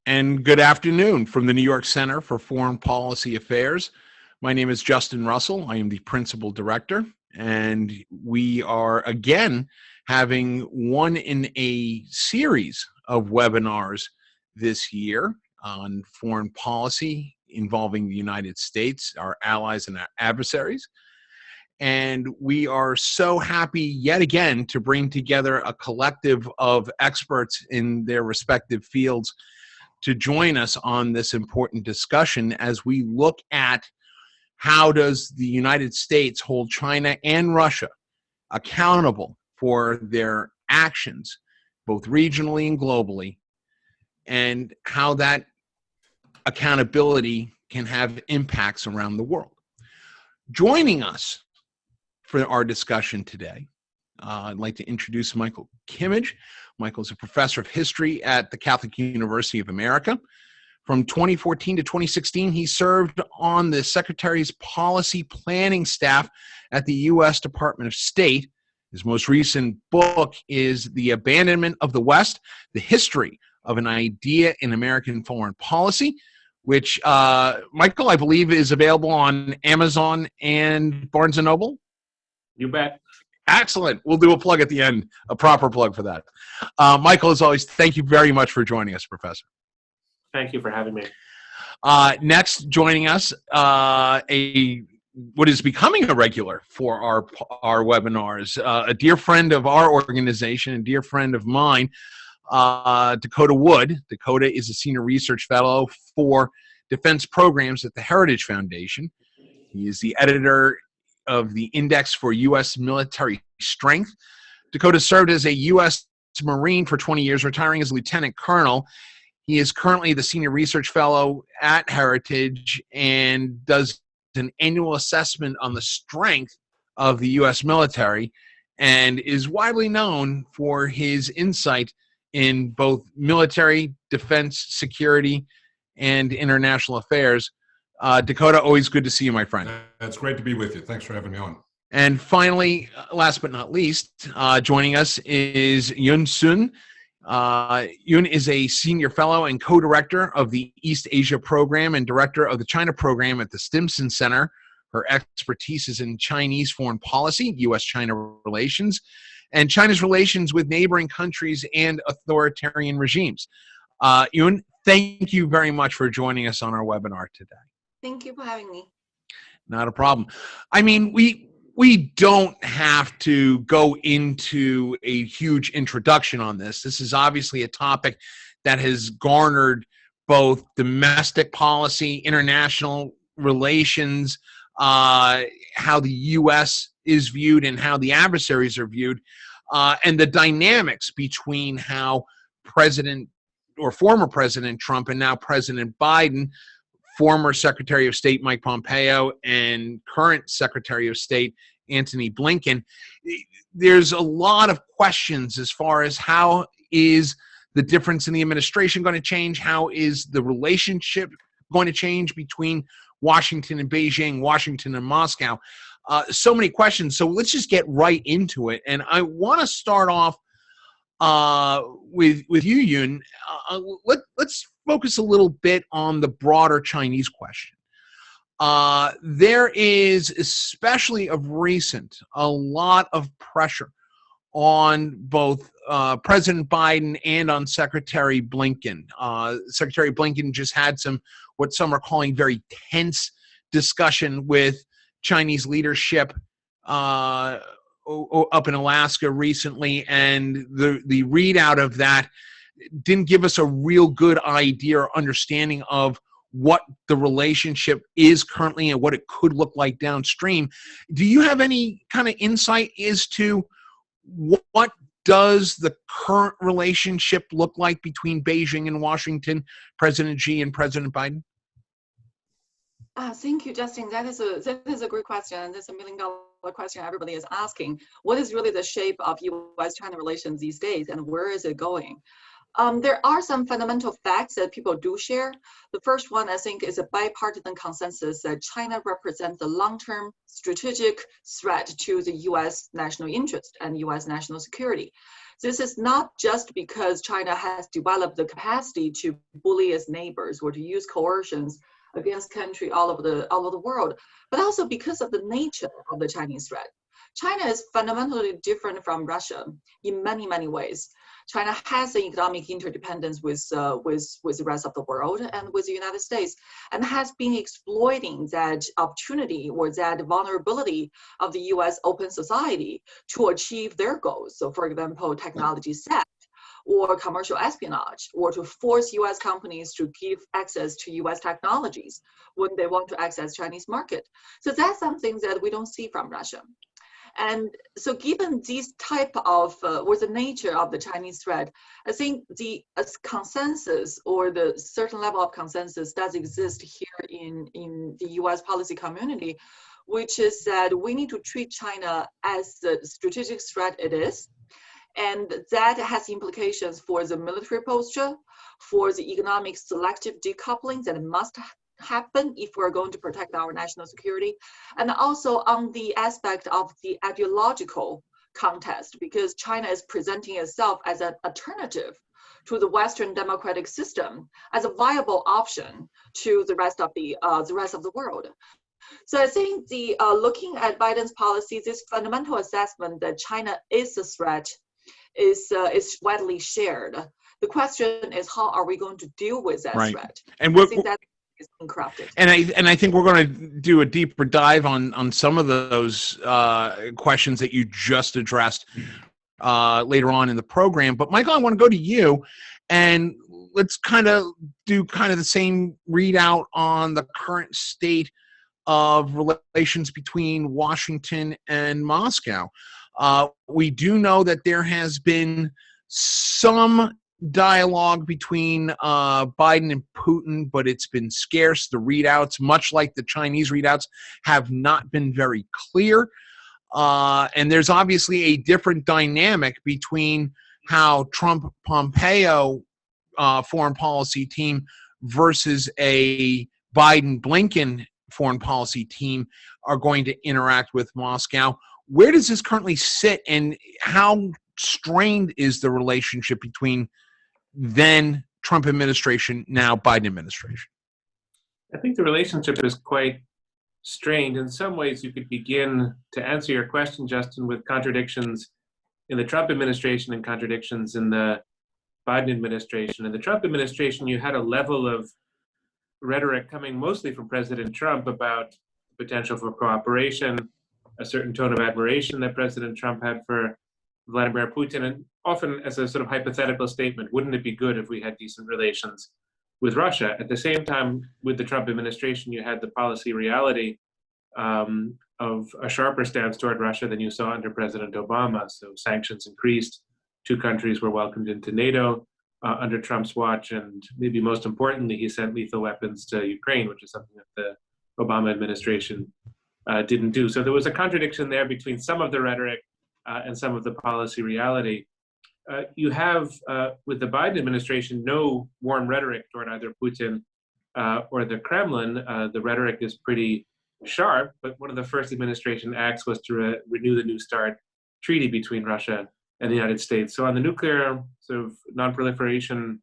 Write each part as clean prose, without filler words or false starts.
And good afternoon from the New York Center for Foreign Policy Affairs. My name is Justin Russell. I am the Principal Director, and we are again having one in a series of webinars this year on foreign policy involving the United States, our allies and our adversaries. And we are so happy yet again to bring together a collective of experts in their respective fields to join us on this important discussion as we look at how does the United States hold China and Russia accountable for their actions, both regionally and globally, and how that accountability can have impacts around the world. Joining us for our discussion today, I'd like to introduce Michael Kimmage. Michael is a professor of history at the Catholic University of America. From 2014 to 2016, he served on the Secretary's policy planning staff at the U.S. Department of State. His most recent book is The Abandonment of the West, The History of an Idea in American Foreign Policy, which, Michael, I believe is available on Amazon and Barnes & Noble. You bet. Excellent. We'll do a plug at the end, a proper plug for that. Michael, as always, thank you very much for joining us, Professor. Thank you for having me. Next, joining us, what is becoming a regular for our webinars, a dear friend of our organization, a dear friend of mine, Dakota Wood. Dakota is a senior research fellow for defense programs at the Heritage Foundation. He is the editor of the Index for U.S. Military Strength. Dakota served as a U.S. Marine for 20 years, retiring as lieutenant colonel. He is currently the senior research fellow at Heritage and does an annual assessment on the strength of the U.S. military and is widely known for his insight in both military, defense, security, and international affairs. Dakota, always good to see you, my friend. That's great to be with you. Thanks for having me on. And finally, last but not least, joining us is Yun Sun. Yun is a senior fellow and co-director of the East Asia program and director of the China program at the Stimson Center. Her expertise is in Chinese foreign policy, U.S.-China relations, and China's relations with neighboring countries and authoritarian regimes. Yun, thank you very much for joining us on our webinar today. Thank you for having me. Not a problem. I mean, we don't have to go into a huge introduction on this. This is obviously a topic that has garnered both domestic policy, international relations, how the U.S. is viewed and how the adversaries are viewed, and the dynamics between how President or former President Trump and now President Biden, former Secretary of State Mike Pompeo, and current Secretary of State Antony Blinken. There's a lot of questions as far as how is the difference in the administration going to change? How is the relationship going to change between Washington and Beijing, Washington and Moscow? So many questions. So let's just get right into it. And I want to start off with you, Yun. Let's focus a little bit on the broader Chinese question. There is, especially of recent, a lot of pressure on both President Biden and on Secretary Blinken. Secretary Blinken just had what some are calling very tense discussion with Chinese leadership up in Alaska recently, and the readout of that didn't give us a real good idea or understanding of what the relationship is currently and what it could look like downstream. Do you have any kind of insight as to what does the current relationship look like between Beijing and Washington, President Xi and President Biden? Thank you, Justin. That is a great question. That's $1 million question everybody is asking. What is really the shape of U.S.-China relations these days, and where is it going? There are some fundamental facts that people do share. The first one, I think, is a bipartisan consensus that China represents a long-term strategic threat to the U.S. national interest and U.S. national security. This is not just because China has developed the capacity to bully its neighbors or to use coercions against countries all over the world, but also because of the nature of the Chinese threat. China is fundamentally different from Russia in many, many ways. China has an economic interdependence with the rest of the world and with the United States, and has been exploiting that opportunity or that vulnerability of the US open society to achieve their goals. So for example, technology theft, or commercial espionage, or to force US companies to give access to US technologies when they want to access Chinese market. So that's something that we don't see from Russia. And so given this type of, or the nature of the Chinese threat, I think the consensus or the certain level of consensus does exist here in the US policy community, which is that we need to treat China as the strategic threat it is. And that has implications for the military posture, for the economic selective decoupling that must happen if we're going to protect our national security, and also on the aspect of the ideological contest, because China is presenting itself as an alternative to the Western democratic system, as a viable option to the rest of the world. So I think the looking at Biden's policies, this fundamental assessment that China is a threat is widely shared. The question is, how are we going to deal with that threat? And I think that is corrupted. And I think we're going to do a deeper dive on some of those questions that you just addressed later on in the program. But Michael, I want to go to you, and let's do the same readout on the current state of relations between Washington and Moscow. We do know that there has been some dialogue between Biden and Putin, but it's been scarce. The readouts, much like the Chinese readouts, have not been very clear. And there's obviously a different dynamic between how Trump-Pompeo foreign policy team versus a Biden-Blinken foreign policy team are going to interact with Moscow. Where does this currently sit, and how strained is the relationship between then Trump administration, now Biden administration? I think the relationship is quite strained. In some ways, you could begin to answer your question, Justin, with contradictions in the Trump administration and contradictions in the Biden administration. In the Trump administration, you had a level of rhetoric coming mostly from President Trump about the potential for cooperation, a certain tone of admiration that President Trump had for Vladimir Putin, and often as a sort of hypothetical statement, wouldn't it be good if we had decent relations with Russia? At the same time, with the Trump administration, you had the policy reality of a sharper stance toward Russia than you saw under President Obama. So sanctions increased, 2 countries were welcomed into NATO under Trump's watch, and maybe most importantly, he sent lethal weapons to Ukraine, which is something that the Obama administration didn't do. So there was a contradiction there between some of the rhetoric and some of the policy reality. You have, with the Biden administration, no warm rhetoric toward either Putin or the Kremlin. The rhetoric is pretty sharp, but one of the first administration acts was to renew the New START treaty between Russia and the United States. So on the nuclear sort of non-proliferation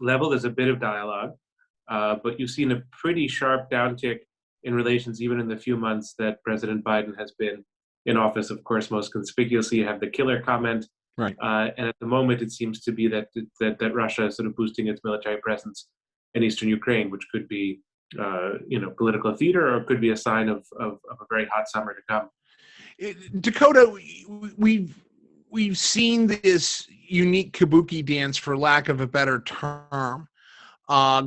level, there's a bit of dialogue, but you've seen a pretty sharp downtick in relations even in the few months that President Biden has been in office. Of course, most conspicuously, you have the killer comment. Right. And at the moment, it seems to be that Russia is sort of boosting its military presence in eastern Ukraine, which could be, political theater, or could be a sign of a very hot summer to come. Dakota, we've seen this unique kabuki dance, for lack of a better term,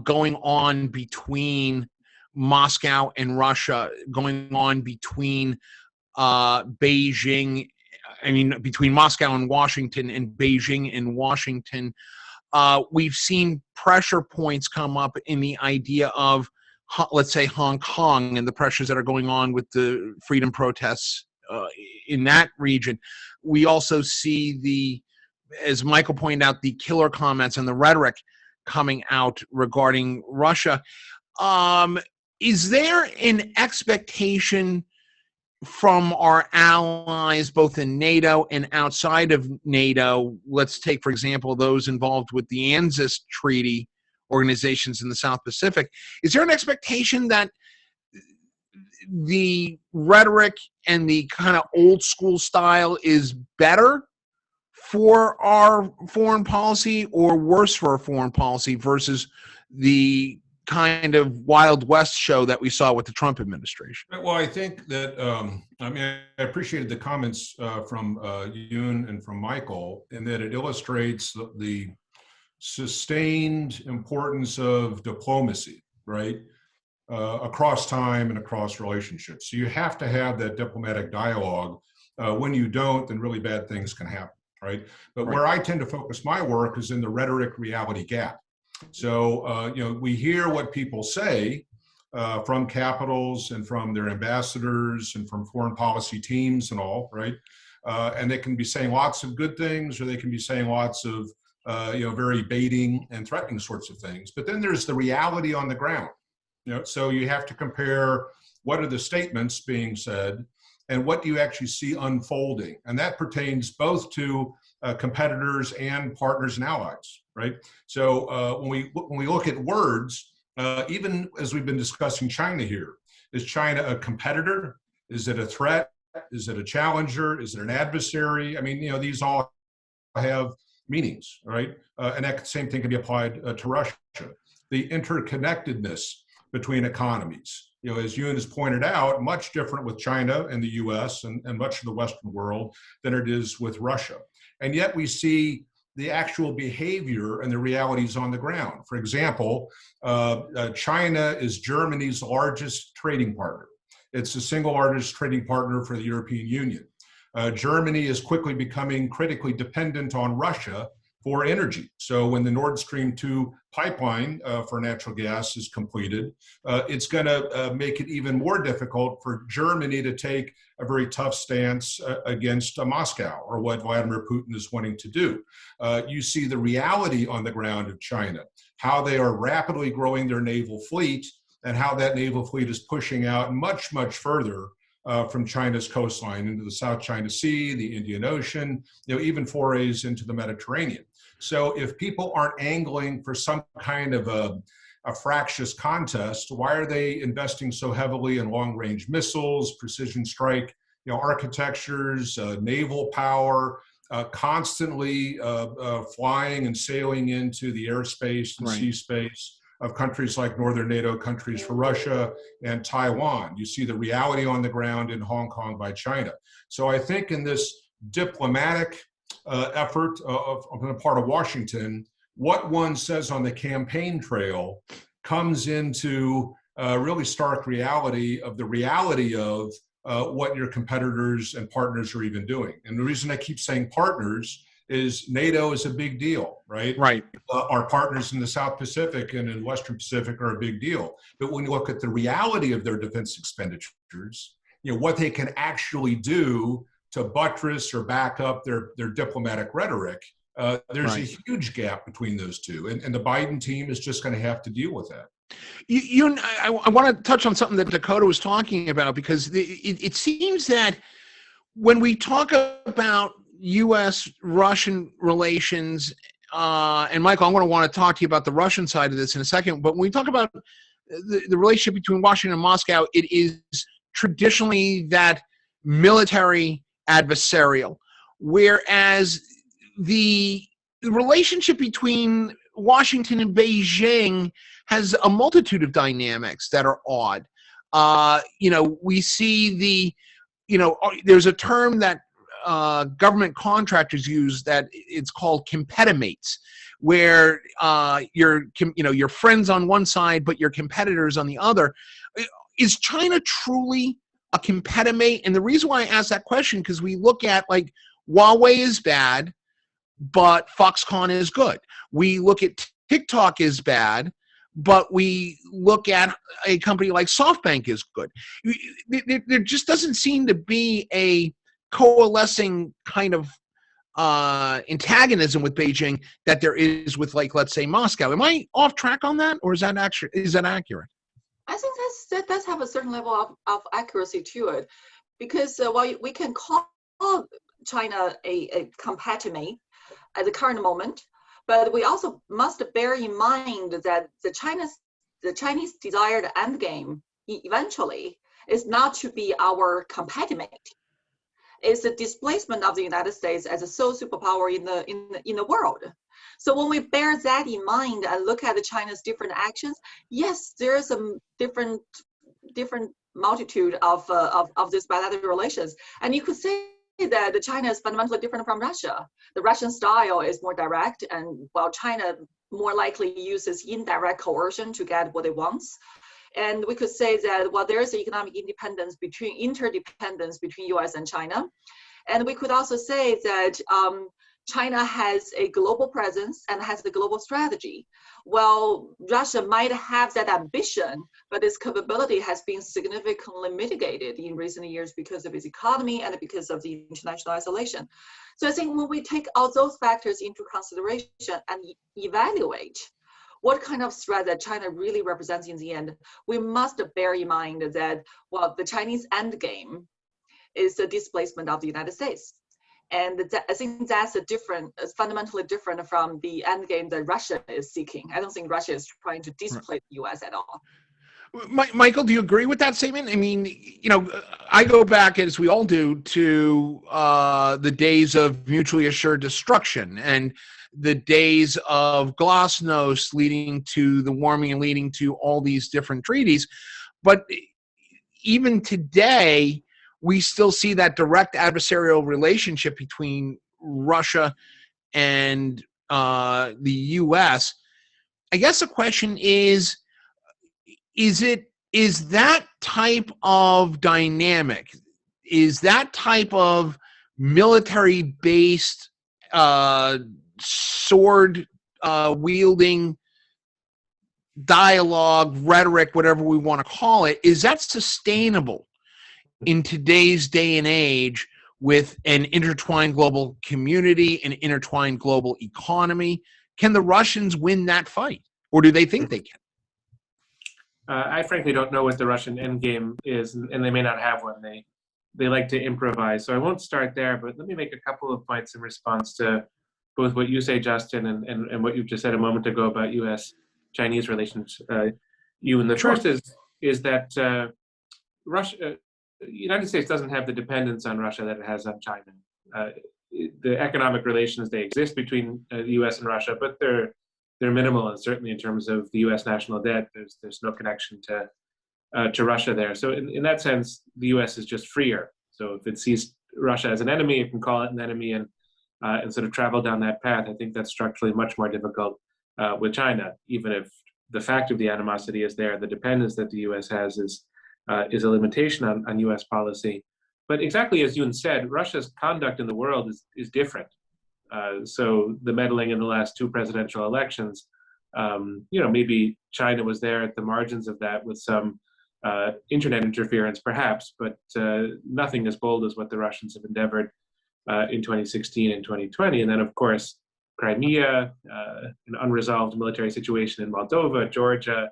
going on between Moscow and Russia, going on between Beijing. Between Moscow and Washington, and Beijing and Washington. We've seen pressure points come up in the idea of, let's say, Hong Kong and the pressures that are going on with the freedom protests in that region. We also see as Michael pointed out, the killer comments and the rhetoric coming out regarding Russia. Is there an expectation from our allies, both in NATO and outside of NATO. Let's take, for example, those involved with the ANZUS treaty organizations in the South Pacific. Is there an expectation that the rhetoric and the kind of old school style is better for our foreign policy or worse for our foreign policy versus the kind of Wild West show that we saw with the Trump administration? Well, I think that, I mean, I appreciated the comments from Yoon and from Michael, in that it illustrates the sustained importance of diplomacy, right? Across time and across relationships. So you have to have that diplomatic dialogue. When you don't, then really bad things can happen, right? But where I tend to focus my work is in the rhetoric reality gap. So, we hear what people say from capitals and from their ambassadors and from foreign policy teams and all, right? And they can be saying lots of good things, or they can be saying lots of, very baiting and threatening sorts of things. But then there's the reality on the ground. So you have to compare what are the statements being said and what do you actually see unfolding. And that pertains both to competitors and partners and allies, right? So when we look at words, even as we've been discussing China here, is China a competitor? Is it a threat? Is it a challenger? Is it an adversary? I mean, these all have meanings, right? And that same thing can be applied to Russia. The interconnectedness between economies. As Yoon has pointed out, much different with China and the US and much of the Western world than it is with Russia. And yet we see the actual behavior and the realities on the ground. For example, China is Germany's largest trading partner. It's the single largest trading partner for the European Union. Germany is quickly becoming critically dependent on Russia for energy. So when the Nord Stream 2 pipeline for natural gas is completed, it's going to make it even more difficult for Germany to take a very tough stance against Moscow, or what Vladimir Putin is wanting to do. You see the reality on the ground of China, how they are rapidly growing their naval fleet, and how that naval fleet is pushing out much, much further from China's coastline into the South China Sea, the Indian Ocean, even forays into the Mediterranean. So if people aren't angling for some kind of a fractious contest, why are they investing so heavily in long-range missiles, precision strike, architectures, naval power, constantly flying and sailing into the airspace and sea space of countries like northern NATO countries for Russia and Taiwan? You see the reality on the ground in Hong Kong by China. So I think in this diplomatic effort on the part of Washington, what one says on the campaign trail comes into really stark reality of what your competitors and partners are even doing. And the reason I keep saying partners is NATO is a big deal, right? Right. Our partners in the South Pacific and in Western Pacific are a big deal. But when you look at the reality of their defense expenditures, what they can actually do to buttress or back up their diplomatic rhetoric, there's a huge gap between those two. And the Biden team is just going to have to deal with that. I want to touch on something that Dakota was talking about, because it seems that when we talk about U.S.-Russian relations, and Michael, I'm going to want to talk to you about the Russian side of this in a second, but when we talk about the relationship between Washington and Moscow, it is traditionally that military adversarial, whereas the relationship between Washington and Beijing has a multitude of dynamics that are odd. We see there's a term that government contractors use that it's called competimates, where you're friends on one side but your competitors on the other. Is China truly a competitor? And the reason why I ask that question, because we look at Huawei is bad, but Foxconn is good. We look at TikTok is bad, but we look at a company like SoftBank is good. There just doesn't seem to be a coalescing kind of antagonism with Beijing that there is with, let's say, Moscow. Am I off track on that, or is that accurate? I think that does have a certain level of accuracy to it. because while we can call China a competitor at the current moment, but we also must bear in mind that the Chinese desired end game eventually is not to be our competitor. It's the displacement of the United States as a sole superpower in the world. So when we bear that in mind and look at China's different actions, yes, there is a different multitude of these bilateral relations, and you could say that China is fundamentally different from Russia. The Russian style is more direct, and while China more likely uses indirect coercion to get what it wants. And we could say that, well, there is economic interdependence between US and China. And we could also say that China has a global presence and has the global strategy. Well, Russia might have that ambition, but its capability has been significantly mitigated in recent years because of its economy and because of the international isolation. So I think when we take all those factors into consideration and evaluate what kind of threat that China really represents in the end, we must bear in mind that, well, the Chinese end game is the displacement of the United States. And I think that's fundamentally different from the end game that Russia is seeking. I don't think Russia is trying to displace the US at all. Michael, do you agree with that statement? I mean, I go back, as we all do, to the days of mutually assured destruction and the days of glasnost leading to the warming and leading to all these different treaties. But even today, we still see that direct adversarial relationship between Russia and the U.S. I guess the question is that type of dynamic, is that type of military-based sword wielding dialogue, rhetoric, whatever we want to call it, is that sustainable in today's day and age with an intertwined global community, an intertwined global economy? Can the Russians win that fight, or do they think they can? I frankly don't know what the Russian endgame is, and they may not have one. They like to improvise. So I won't start there, but let me make a couple of points in response to both what you say, Justin, and what you just said a moment ago about U.S.-Chinese relations. The first is that Russia, United States doesn't have the dependence on Russia that it has on China. The economic relations, they exist between the U.S. and Russia, but they're minimal, and certainly in terms of the U.S. national debt, there's no connection to Russia there. So in that sense, the U.S. is just freer. So if it sees Russia as an enemy, it can call it an enemy and sort of travel down that path. I think that's structurally much more difficult with China, even if the fact of the animosity is there. The dependence that the U.S. has is a limitation on U.S. policy. But exactly as Yoon said, Russia's conduct in the world is different. So the meddling in the last two presidential elections, maybe China was there at the margins of that with some internet interference, perhaps, but nothing as bold as what the Russians have endeavored in 2016 and 2020. And then, of course, Crimea, an unresolved military situation in Moldova, Georgia,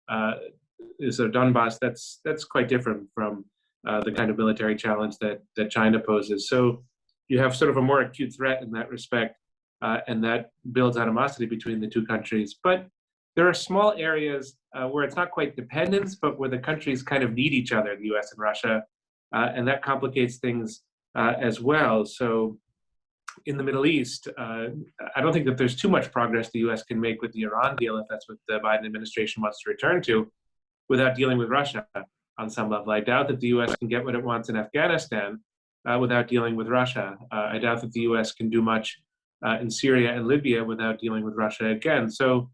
so Donbass, that's quite different from the kind of military challenge that China poses. So you have sort of a more acute threat in that respect, and that builds animosity between the two countries. But there are small areas where it's not quite dependence, but where the countries kind of need each other, the US and Russia, and that complicates things as well. So in the Middle East, I don't think that there's too much progress the US can make with the Iran deal, if that's what the Biden administration wants to return to, without dealing with Russia on some level. I doubt that the US can get what it wants in Afghanistan without dealing with Russia. I doubt that the US can do much in Syria and Libya without dealing with Russia again. So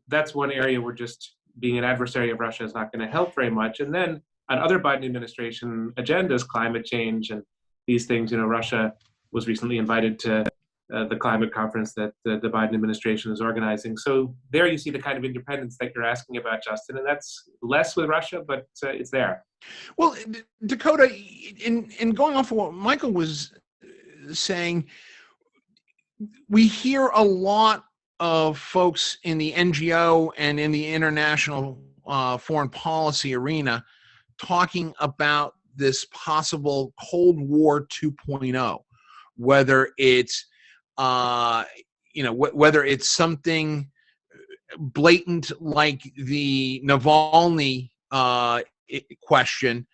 that's one area where just being an adversary of Russia is not going to help very much. And then on other Biden administration agendas, climate change and these things, Russia was recently invited to the climate conference that the Biden administration is organizing. So there you see the kind of independence that you're asking about, Justin, and that's less with Russia, but it's there. Well, Dakota, in going off of what Michael was saying, we hear a lot of folks in the NGO and in the international foreign policy arena talking about this possible Cold War 2.0, whether it's whether it's something blatant like the Navalny question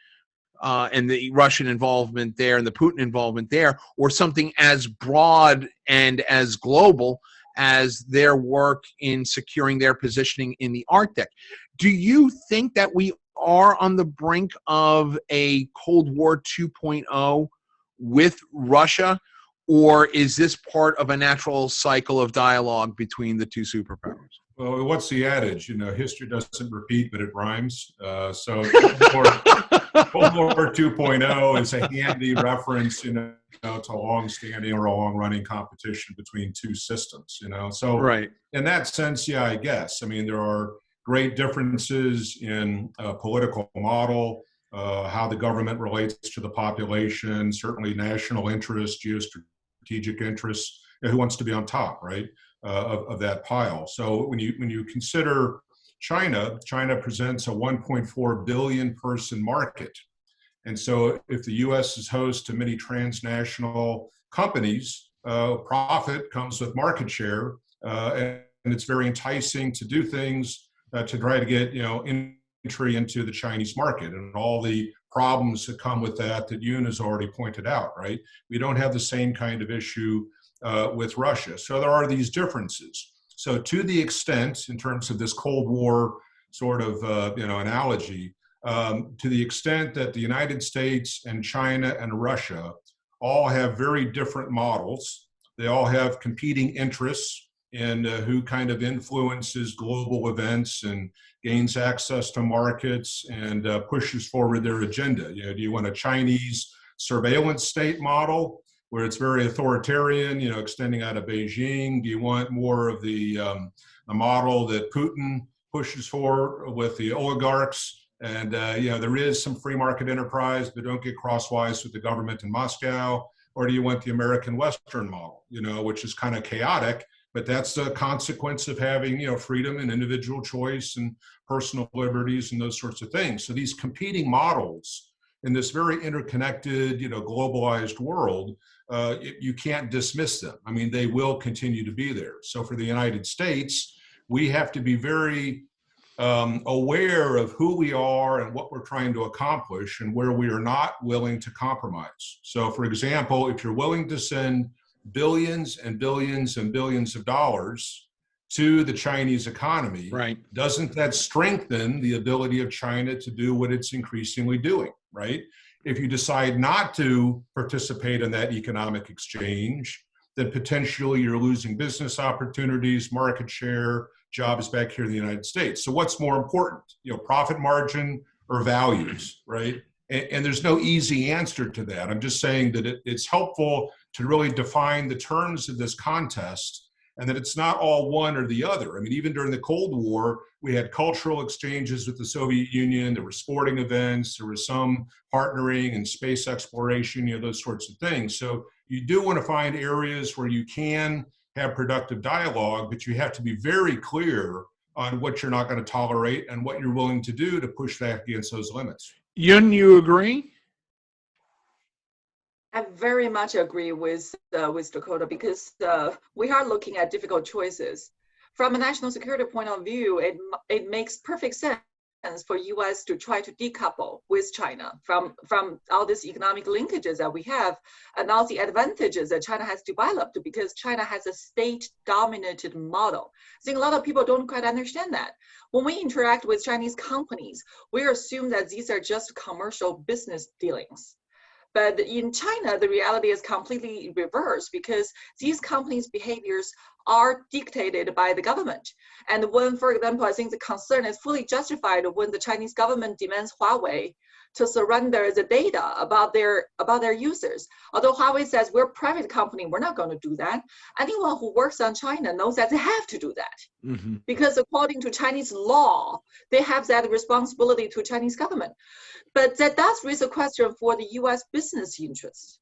and the Russian involvement there and the Putin involvement there, or something as broad and as global as their work in securing their positioning in the Arctic. Do you think that we are on the brink of a Cold War 2.0 with Russia, or is this part of a natural cycle of dialogue between the two superpowers? Well, what's the adage? History doesn't repeat, but it rhymes. So Cold War 2.0 is a handy reference, to a long-standing or a long-running competition between two systems, So right. In that sense, yeah, I guess. I mean, there are great differences in political model, how the government relates to the population, certainly national interest, geostrategic interests, who wants to be on top, right, of that pile. So when you consider China presents a 1.4 billion person market. And so if the US is host to many transnational companies, profit comes with market share, and it's very enticing to do things to try to get entry into the Chinese market and all the problems that come with that Yoon has already pointed out, right? We don't have the same kind of issue with Russia. So there are these differences. So to the extent, in terms of this Cold War sort of analogy, to the extent that the United States and China and Russia all have very different models, they all have competing interests in who kind of influences global events and gains access to markets and pushes forward their agenda. Do you want a Chinese surveillance state model where it's very authoritarian, extending out of Beijing? Do you want more of the model that Putin pushes for with the oligarchs? And there is some free market enterprise, but don't get crosswise with the government in Moscow. Or do you want the American Western model, which is kind of chaotic, but that's a consequence of having, freedom and individual choice and personal liberties and those sorts of things. So these competing models in this very interconnected, globalized world, you can't dismiss them. I mean, they will continue to be there. So for the United States, we have to be very aware of who we are and what we're trying to accomplish and where we are not willing to compromise. So for example, if you're willing to send billions and billions and billions of dollars to the Chinese economy, right, doesn't that strengthen the ability of China to do what it's increasingly doing, right? If you decide not to participate in that economic exchange, then potentially you're losing business opportunities, market share, jobs back here in the United States. So what's more important, profit margin or values, right? And there's no easy answer to that. I'm just saying that it's helpful to really define the terms of this contest and that it's not all one or the other. I mean, even during the Cold War, we had cultural exchanges with the Soviet Union, there were sporting events, there was some partnering and space exploration, those sorts of things. So you do want to find areas where you can have productive dialogue, but you have to be very clear on what you're not going to tolerate and what you're willing to do to push back against those limits. Yun, you agree? I very much agree with Dakota because we are looking at difficult choices. From a national security point of view, it makes perfect sense for U.S. to try to decouple with China from all these economic linkages that we have and all the advantages that China has developed because China has a state-dominated model. I think a lot of people don't quite understand that. When we interact with Chinese companies, we assume that these are just commercial business dealings. But in China, the reality is completely reversed because these companies' behaviors are dictated by the government. And when, for example, I think the concern is fully justified when the Chinese government demands Huawei to surrender the data about their users. Although Huawei says we're a private company, we're not going to do that. Anyone who works on China knows that they have to do that. Mm-hmm. Because according to Chinese law, they have that responsibility to Chinese government. But that does raise a question for the US business interests.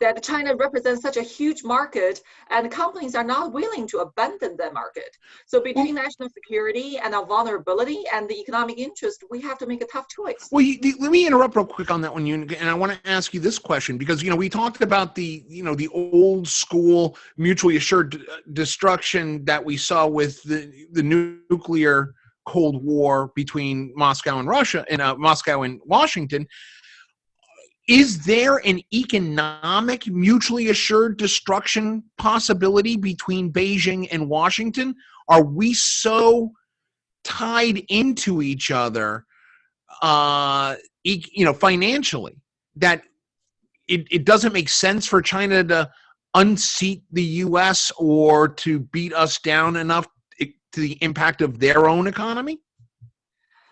that China represents such a huge market and companies are not willing to abandon that market. So between national security and our vulnerability and the economic interest, we have to make a tough choice. Well, let me interrupt real quick on that one, and I want to ask you this question because we talked about the old school mutually assured destruction that we saw with the nuclear Cold War between Moscow and Russia and Moscow and Washington. Is there an economic mutually assured destruction possibility between Beijing and Washington? Are we so tied into each other, financially, that it doesn't make sense for China to unseat the U.S. or to beat us down enough to the impact of their own economy?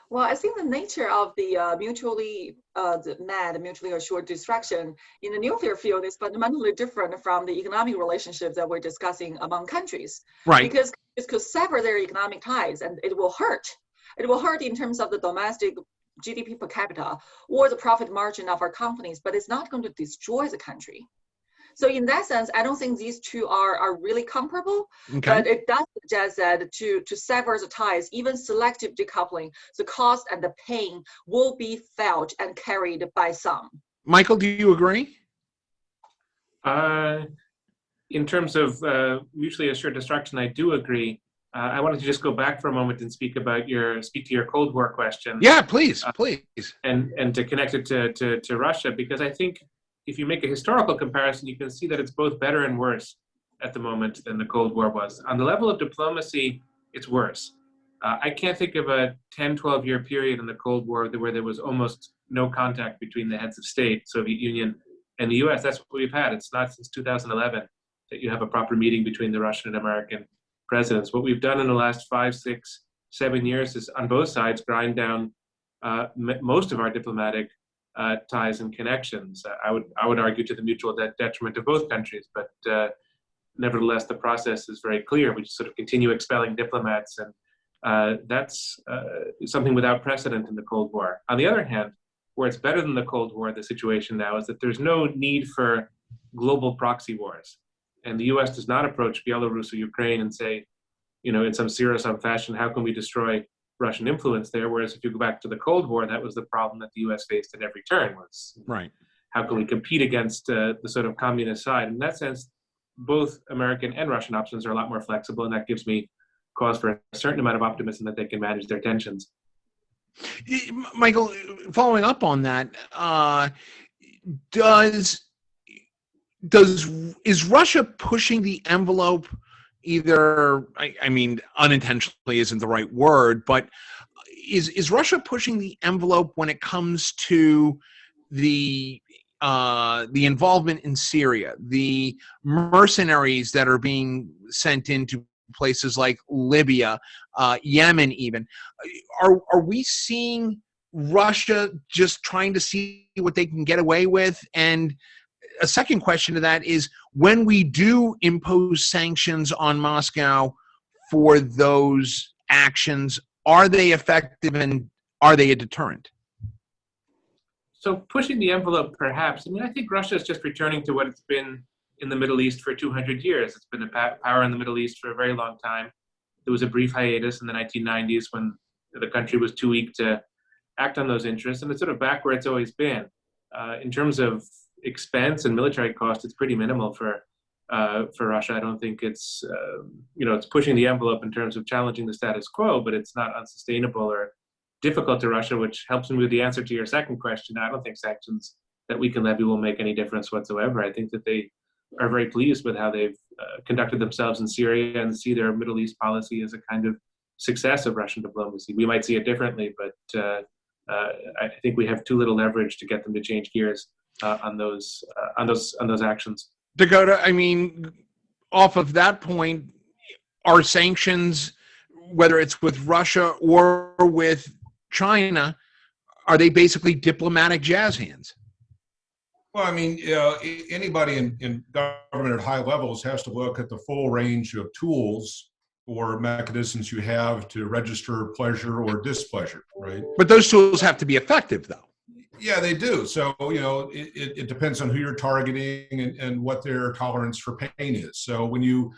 Well, I think the nature of the mutually assured destruction in the nuclear field is fundamentally different from the economic relationships that we're discussing among countries. Right. Because it could sever their economic ties and it will hurt. It will hurt in terms of the domestic GDP per capita or the profit margin of our companies, but it's not going to destroy the country. So in that sense, I don't think these two are really comparable, but it does suggest that to sever the ties, even selective decoupling, the cost and the pain will be felt and carried by some. Michael, do you agree? In terms of mutually assured destruction, I do agree. I wanted to just go back for a moment and speak to your Cold War question. Yeah, please. And to connect it to Russia, because I think if you make a historical comparison, you can see that it's both better and worse at the moment than the Cold War was. On the level of diplomacy, it's worse. I can't think of a 10, 12-year period in the Cold War where there was almost no contact between the heads of state, Soviet Union, and the US. That's what we've had. It's not since 2011 that you have a proper meeting between the Russian and American presidents. What we've done in the last 5, 6, 7 years is on both sides grind down most of our diplomatic ties and connections. I would argue to the mutual detriment of both countries, but nevertheless, the process is very clear. We just sort of continue expelling diplomats, and that's something without precedent in the Cold War. On the other hand, where it's better than the Cold War, the situation now is that there's no need for global proxy wars. And the US does not approach Belarus or Ukraine and say, in some zero-sum fashion, how can we destroy Russian influence there? Whereas if you go back to the Cold War, that was the problem that the US faced at every turn was, right, how can we compete against the sort of communist side? In that sense, both American and Russian options are a lot more flexible, and that gives me cause for a certain amount of optimism that they can manage their tensions. Michael, following up on that, is Russia pushing the envelope? Either, I mean, unintentionally isn't the right word, but is Russia pushing the envelope when it comes to the involvement in Syria, the mercenaries that are being sent into places like Libya, Yemen even? Are we seeing Russia just trying to see what they can get away with? And a second question to that is, when we do impose sanctions on Moscow for those actions, are they effective and are they a deterrent? So pushing the envelope, perhaps. I mean, I think Russia is just returning to what it's been in the Middle East for 200 years. It's been a power in the Middle East for a very long time. There was a brief hiatus in the 1990s when the country was too weak to act on those interests, and it's sort of back where it's always been. In terms of expense and military cost, it's pretty minimal for Russia. I don't think it's it's pushing the envelope in terms of challenging the status quo, but it's not unsustainable or difficult to Russia, which helps me with the answer to your second question. I don't think sanctions that we can levy will make any difference whatsoever. I think that they are very pleased with how they've conducted themselves in Syria and see their Middle East policy as a kind of success of Russian diplomacy. We might see it differently, but I think we have too little leverage to get them to change gears on those actions. Dakota, I mean, off of that point, are sanctions, whether it's with Russia or with China, are they basically diplomatic jazz hands? Well, I mean, anybody in government at high levels has to look at the full range of tools or mechanisms you have to register pleasure or displeasure, right? But those tools have to be effective, though. Yeah, they do. So, it depends on who you're targeting and what their tolerance for pain is. So when you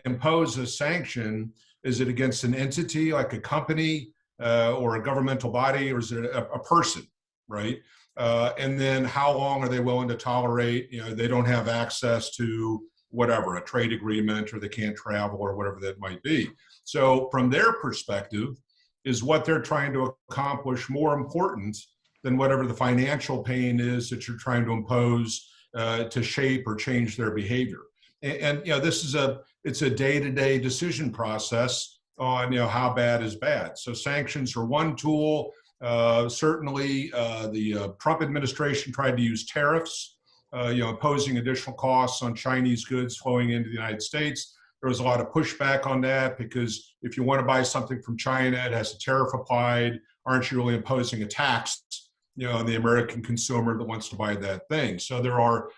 impose a sanction, is it against an entity like a company or a governmental body, or is it a person, right? And then how long are they willing to tolerate? They don't have access to whatever, a trade agreement, or they can't travel, or whatever that might be. So from their perspective, is what they're trying to accomplish more important than whatever the financial pain is that you're trying to impose to shape or change their behavior? And this is it's a day-to-day decision process on how bad is bad. So sanctions are one tool. Certainly, the Trump administration tried to use tariffs, imposing additional costs on Chinese goods flowing into the United States. There was a lot of pushback on that, because if you want to buy something from China, it has a tariff applied. Aren't you really imposing a tax, on the American consumer that wants to buy that thing? So there are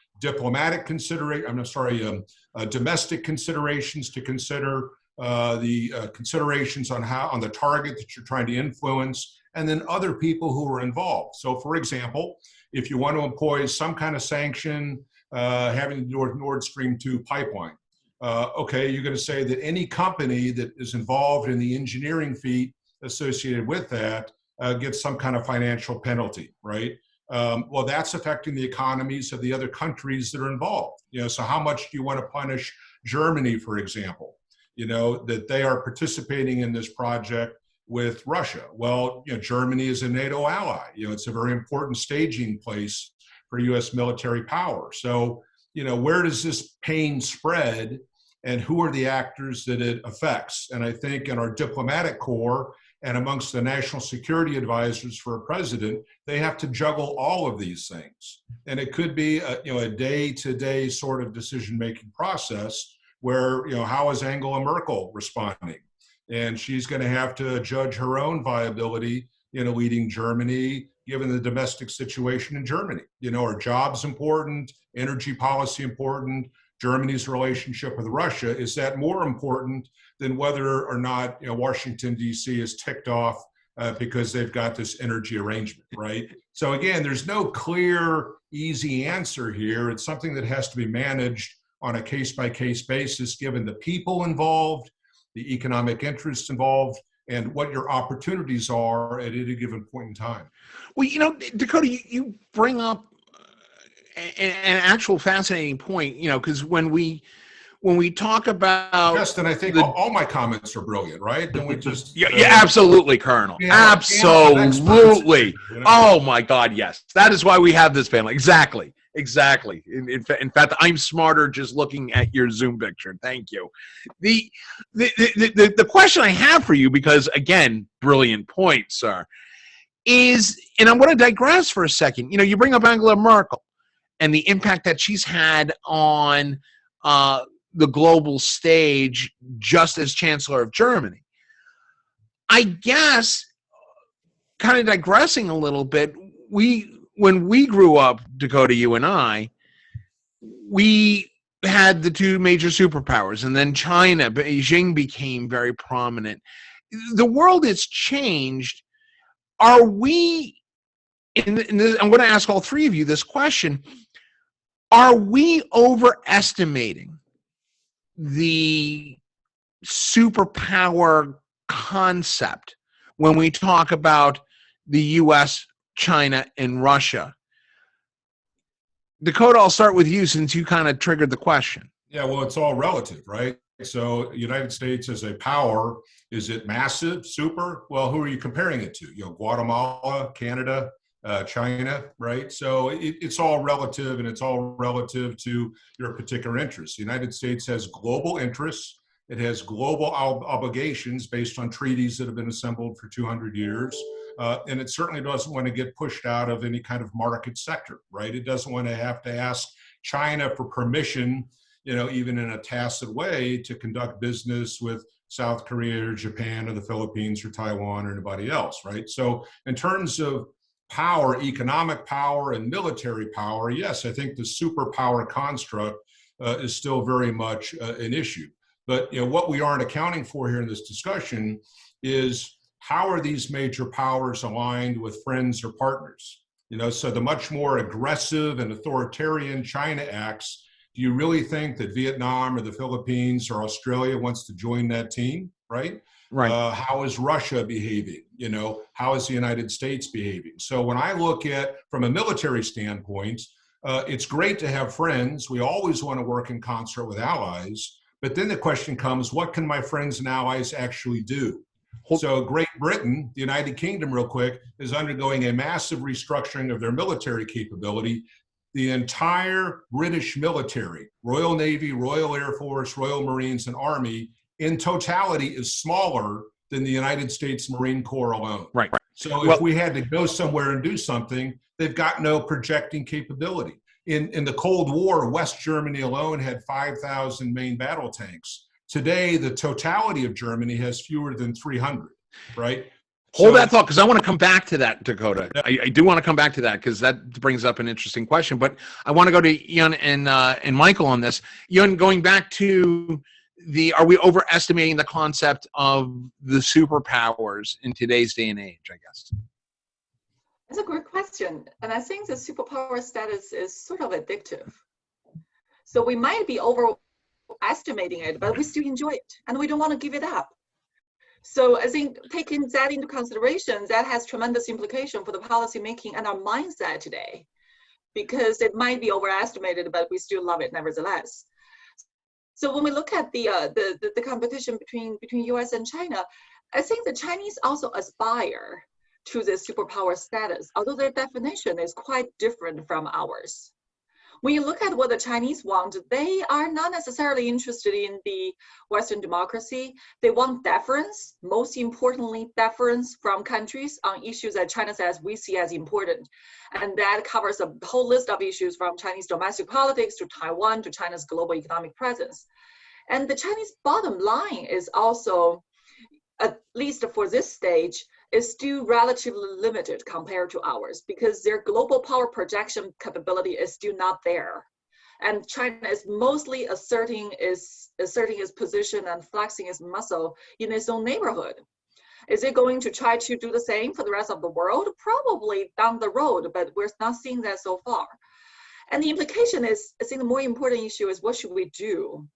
domestic considerations to consider, the considerations on the target that you're trying to influence, and then other people who are involved. So, for example, if you want to employ some kind of sanction having to do with Nord Stream 2 pipeline, okay, you're going to say that any company that is involved in the engineering fee associated with that gets some kind of financial penalty, right? Well, that's affecting the economies of the other countries that are involved. So how much do you want to punish Germany, for example, that they are participating in this project with Russia? Well, Germany is a NATO ally. It's a very important staging place for U.S. military power. So, where does this pain spread, and who are the actors that it affects? And I think in our diplomatic corps and amongst the national security advisors for a president, they have to juggle all of these things. And it could be a day-to-day sort of decision-making process where, how is Angela Merkel responding? And she's going to have to judge her own viability, leading Germany, given the domestic situation in Germany. Are jobs important? Energy policy important? Germany's relationship with Russia, is that more important than whether or not Washington, D.C. is ticked off because they've got this energy arrangement, right? So again, there's no clear, easy answer here. It's something that has to be managed on a case-by-case basis, given the people involved, the economic interests involved, and what your opportunities are at any given point in time. Well, Dakota, you bring up an actual fascinating point, because when we talk about Justin, I think all my comments are brilliant, right? Then we just yeah, absolutely, Colonel, absolutely. Oh my God, yes, that is why we have this panel. Exactly. In fact, I'm smarter just looking at your Zoom picture. Thank you. The question I have for you, because again, brilliant point, sir, is, and I'm going to digress for a second. You bring up Angela Merkel and the impact that she's had on the global stage just as Chancellor of Germany. I guess, kind of digressing a little bit, when we grew up, Dakota, you and I, we had the two major superpowers, and then China, Beijing became very prominent. The world has changed. Are we, I'm going to ask all three of you this question, are we overestimating the superpower concept when we talk about the U.S., China, and Russia? Dakota, I'll start with you since you kind of triggered the question. Yeah, well, it's all relative, right? So the United States as a power, is it massive, super? Well, who are you comparing it to? Guatemala, Canada, China, right? So it's all relative, and it's all relative to your particular interests. The United States has global interests. It has global obligations based on treaties that have been assembled for 200 years. And it certainly doesn't want to get pushed out of any kind of market sector, right? It doesn't want to have to ask China for permission, even in a tacit way, to conduct business with South Korea or Japan or the Philippines or Taiwan or anybody else, right? So in terms of power, economic power and military power, yes, I think the superpower construct is still very much an issue. But what we aren't accounting for here in this discussion is, how are these major powers aligned with friends or partners? So the much more aggressive and authoritarian China acts, do you really think that Vietnam or the Philippines or Australia wants to join that team, right? Right. How is Russia behaving? How is the United States behaving? So when I look at, from a military standpoint, it's great to have friends. We always want to work in concert with allies. But then the question comes, what can my friends and allies actually do? So Great Britain, the United Kingdom, real quick, is undergoing a massive restructuring of their military capability. The entire British military, Royal Navy, Royal Air Force, Royal Marines, and Army, in totality is smaller than the United States Marine Corps alone. Right. So if we had to go somewhere and do something, they've got no projecting capability. In the Cold War, West Germany alone had 5,000 main battle tanks. Today, the totality of Germany has fewer than 300, right? Hold that thought, because I want to come back to that, Dakota. I do want to come back to that because that brings up an interesting question. But I want to go to Yun and Michael on this. Yun, going back to are we overestimating the concept of the superpowers in today's day and age, I guess? That's a great question. And I think the superpower status is sort of addictive. So we might be overestimating it, but we still enjoy it and we don't want to give it up. So I think taking that into consideration, that has tremendous implication for the policy making and our mindset today, because it might be overestimated, but we still love it nevertheless. So when we look at the competition between US and China, I think the Chinese also aspire to this superpower status, although their definition is quite different from ours. When you look at what the Chinese want, they are not necessarily interested in the Western democracy. They want deference, most importantly, deference from countries on issues that China says we see as important. And that covers a whole list of issues from Chinese domestic politics to Taiwan to China's global economic presence. And the Chinese bottom line is also, at least for this stage, is still relatively limited compared to ours because their global power projection capability is still not there. And China is mostly asserting its position and flexing its muscle in its own neighborhood. Is it going to try to do the same for the rest of the world? Probably down the road, but we're not seeing that so far. And the implication is, I think the more important issue is what should we do?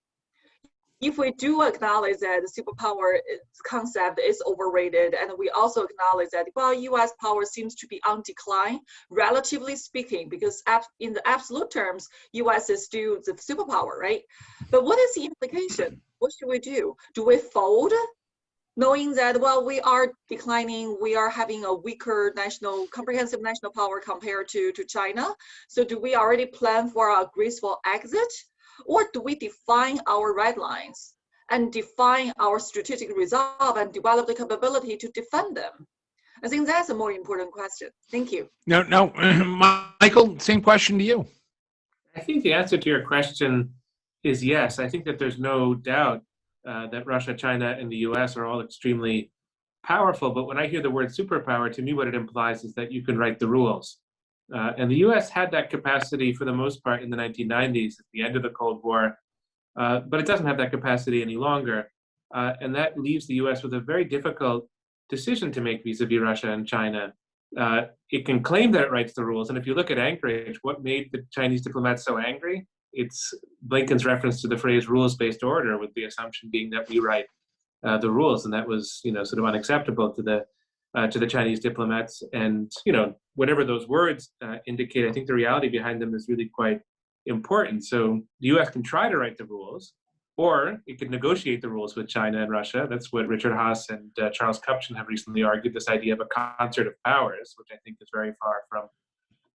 If we do acknowledge that the superpower concept is overrated, and we also acknowledge that, well, US power seems to be on decline, relatively speaking, because in the absolute terms, US is still the superpower, right? But what is the implication? What should we do? Do we fold, knowing that, well, we are declining, we are having a weaker comprehensive national power compared to China? So do we already plan for a graceful exit? Or do we define our red lines and define our strategic resolve and develop the capability to defend them? I think that's a more important question. Thank you. No, Michael, same question to you. I think the answer to your question is yes. I think that there's no doubt that Russia, China, and the US are all extremely powerful. But when I hear the word superpower, to me, what it implies is that you can write the rules. And the US had that capacity for the most part in the 1990s at the end of the Cold War, but it doesn't have that capacity any longer. And that leaves the US with a very difficult decision to make vis-a-vis Russia and China. It can claim that it writes the rules. And if you look at Anchorage, what made the Chinese diplomats so angry? It's Blinken's reference to the phrase rules-based order, with the assumption being that we write the rules. And that was, sort of unacceptable to the Chinese diplomats. And, whatever those words indicate, I think the reality behind them is really quite important. So the US can try to write the rules, or it could negotiate the rules with China and Russia. That's what Richard Haass and Charles Kupchan have recently argued, this idea of a concert of powers, which I think is very far from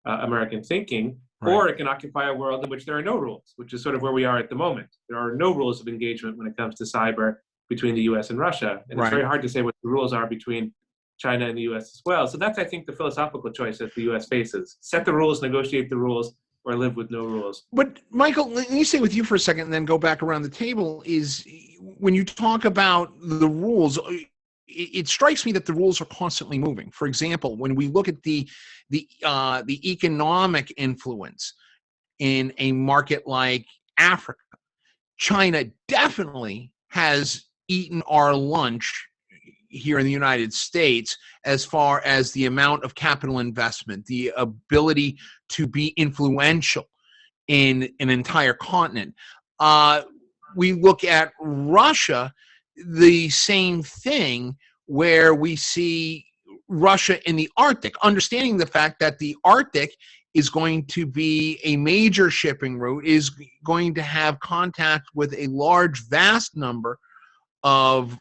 American thinking. Right. Or it can occupy a world in which there are no rules, which is sort of where we are at the moment. There are no rules of engagement when it comes to cyber between the US and Russia. And It's very hard to say what the rules are between China and the US as well. So that's, I think, the philosophical choice that the US faces. Set the rules, negotiate the rules, or live with no rules. But Michael, let me stay with you for a second and then go back around the table. Is when you talk about the rules, it strikes me that the rules are constantly moving. For example, when we look at the economic influence in a market like Africa, China definitely has eaten our lunch, here in the United States as far as the amount of capital investment, the ability to be influential in an entire continent. We look at Russia, the same thing, where we see Russia in the Arctic, understanding the fact that the Arctic is going to be a major shipping route, is going to have contact with a large, vast number of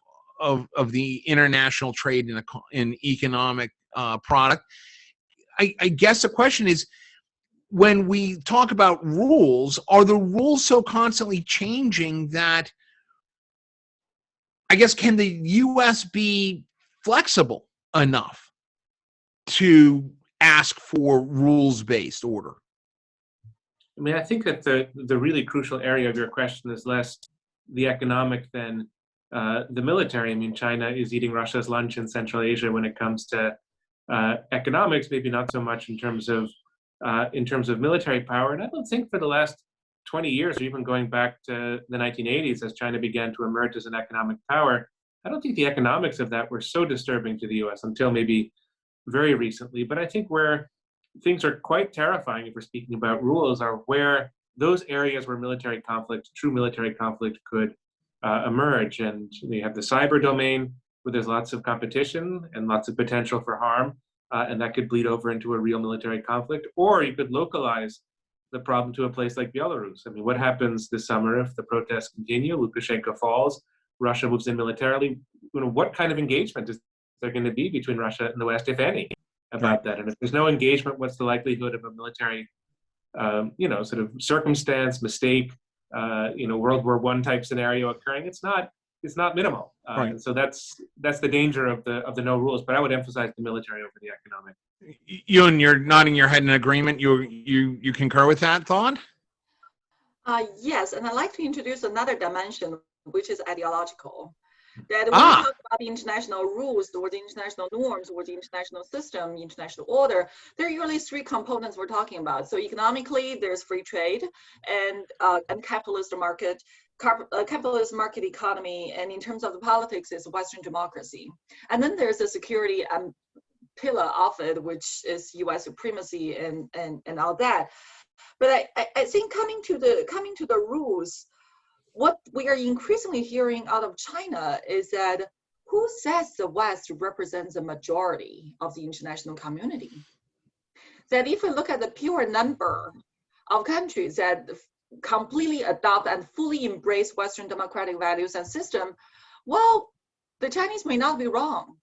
the international trade in economic product. I guess the question is, when we talk about rules, are the rules so constantly changing that, I guess, can the U.S. be flexible enough to ask for rules-based order? I mean, I think that the really crucial area of your question is less the economic than the military. I mean, China is eating Russia's lunch in Central Asia when it comes to economics, maybe not so much in terms of military power. And I don't think for the last 20 years, or even going back to the 1980s, as China began to emerge as an economic power, I don't think the economics of that were so disturbing to the US until maybe very recently. But I think where things are quite terrifying, if we're speaking about rules, are where those areas where military conflict, true military conflict, could emerge. And you have the cyber domain, where there's lots of competition and lots of potential for harm, and that could bleed over into a real military conflict. Or you could localize the problem to a place like Belarus. I mean, what happens this summer if the protests continue, Lukashenko falls, Russia moves in militarily? What kind of engagement is there going to be between Russia and the West, if any, about that? And if there's no engagement, what's the likelihood of a military, sort of circumstance, mistake, World War I type scenario occurring? It's not minimal. Right. And so that's the danger of the no rules. But I would emphasize the military over the economic. Ewan, you're nodding your head in agreement. You concur with that thought? Yes, and I'd like to introduce another dimension, which is ideological. That when we talk about the international rules or the international norms or the international system, international order, there are usually three components we're talking about. So economically, there's free trade and capitalist market economy, and in terms of the politics, is Western democracy. And then there's the security pillar of it, which is U.S. supremacy and all that. But I think coming to the rules, what we are increasingly hearing out of China is that who says the West represents a majority of the international community? That if we look at the pure number of countries that completely adopt and fully embrace Western democratic values and system, well, the Chinese may not be wrong.